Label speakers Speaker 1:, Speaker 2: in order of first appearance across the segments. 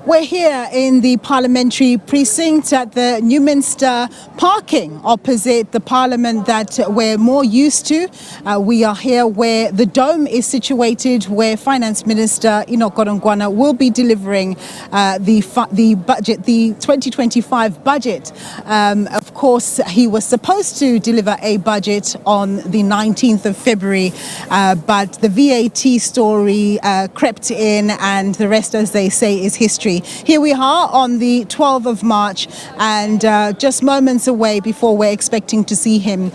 Speaker 1: We're here in the parliamentary precinct at the Newminster parking opposite the parliament that we're more used to. We are here where the dome is situated, where Finance Minister Enoch Godongwana will be delivering the budget, the 2025 budget. Of course, he was supposed to deliver a budget on the 19th of February, but the VAT story crept in, and the rest, as they say, is history. Here we are on the 12th of March, and just moments away before we're expecting to see him.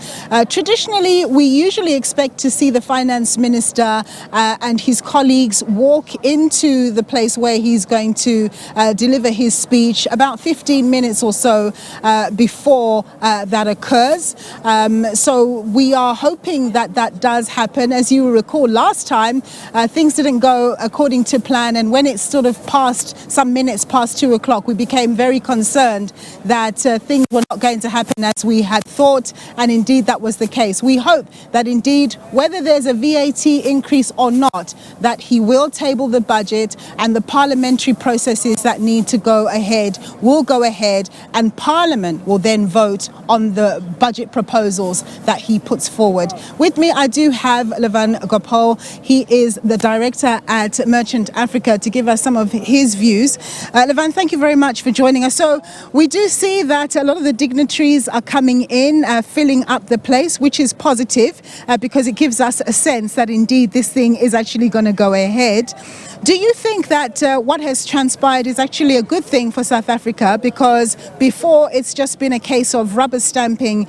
Speaker 1: Traditionally, we usually expect to see the Finance Minister and his colleagues walk into the place where he's going to deliver his speech about 15 minutes or so before that occurs. So we are hoping that that does happen. As you will recall, last time things didn't go according to plan, and when it sort of passed some minutes past 2 o'clock, we became very concerned that things were not going to happen as we had thought, and indeed that was the case. We hope that indeed, whether there's a VAT increase or not, that he will table the budget, and the parliamentary processes that need to go ahead will go ahead, and Parliament will then vote on the budget proposals that he puts forward. With me, I do have Levan Gopal. He is the director at Merchant Africa, to give us some of his views. Levan, thank you very much for joining us. So we do see that a lot of the dignitaries are coming in, filling up the place, which is positive because it gives us a sense that indeed this thing is actually going to go ahead. Do you think that what has transpired is actually a good thing for South Africa? Because before it's just been a case of rubber stamping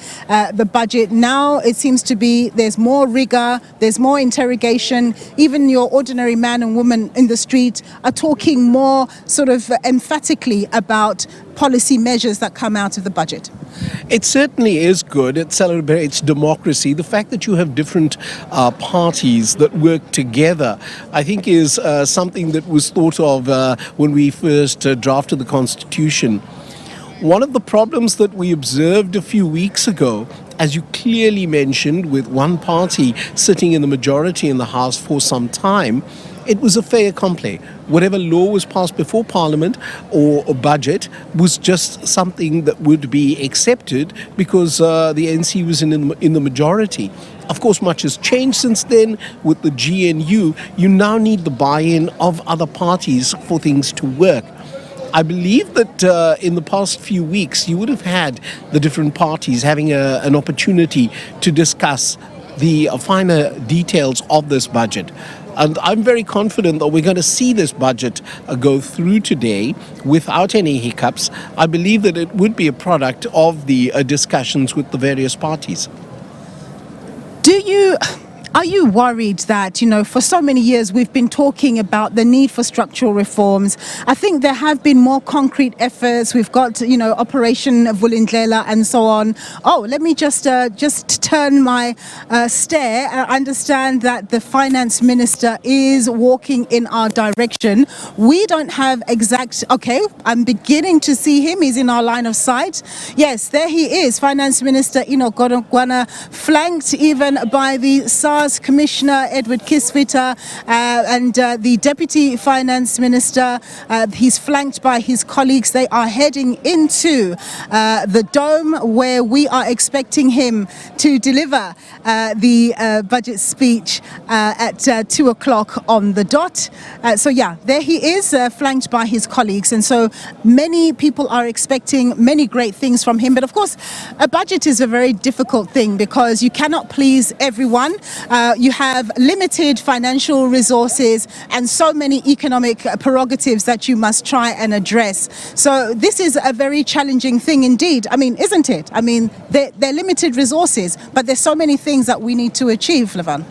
Speaker 1: the budget. Now it seems to be there's more rigor, there's more interrogation. Even your ordinary man and woman in the street are talking more sort of emphatically about policy measures that come out of the budget.
Speaker 2: It certainly is good. It celebrates democracy. The fact that you have different parties that work together, I think, is something that was thought of when we first drafted the Constitution. One of the problems that we observed a few weeks ago, as you clearly mentioned, with one party sitting in the majority in the House for some time, it was a fait accompli. Whatever law was passed before Parliament or a budget was just something that would be accepted because the ANC was in the majority. Of course, much has changed since then with the GNU. You now need the buy-in of other parties for things to work. I believe that in the past few weeks, you would have had the different parties having an opportunity to discuss the finer details of this budget. And I'm very confident that we're going to see this budget go through today without any hiccups. I believe that it would be a product of the discussions with the various parties.
Speaker 1: Are you worried that, for so many years we've been talking about the need for structural reforms? I think there have been more concrete efforts. We've got, Operation Vulindlela and so on. Oh, let me just turn my stare. I understand that the Finance Minister is walking in our direction. We don't have exact... Okay, I'm beginning to see him. He's in our line of sight. Yes, there he is, Finance Minister Enoch Godongwana, flanked even by the SARS Commissioner Edward Kisvita and the Deputy Finance Minister. He's flanked by his colleagues. They are heading into the dome where we are expecting him to deliver the budget speech at 2 o'clock on the dot. So yeah, there he is, flanked by his colleagues. And so many people are expecting many great things from him. But of course, a budget is a very difficult thing because you cannot please everyone. You have limited financial resources and so many economic prerogatives that you must try and address. So this is a very challenging thing indeed. I mean, isn't it? I mean, they're limited resources, but there's so many things that we need to achieve, Levan.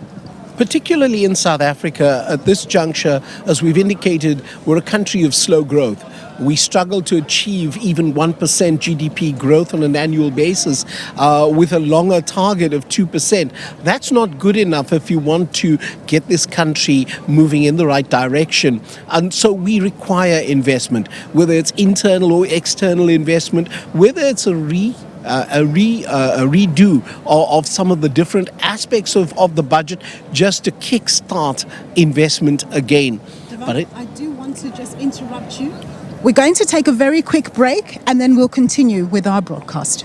Speaker 2: Particularly in South Africa, at this juncture, as we've indicated, we're a country of slow growth. We struggle to achieve even 1% GDP growth on an annual basis with a longer target of 2%. That's not good enough if you want to get this country moving in the right direction. And so we require investment, whether it's internal or external investment, whether it's a redo of some of the different aspects of the budget just to kickstart investment again.
Speaker 1: Levan, I do want to just interrupt you. We're going to take a very quick break and then we'll continue with our broadcast.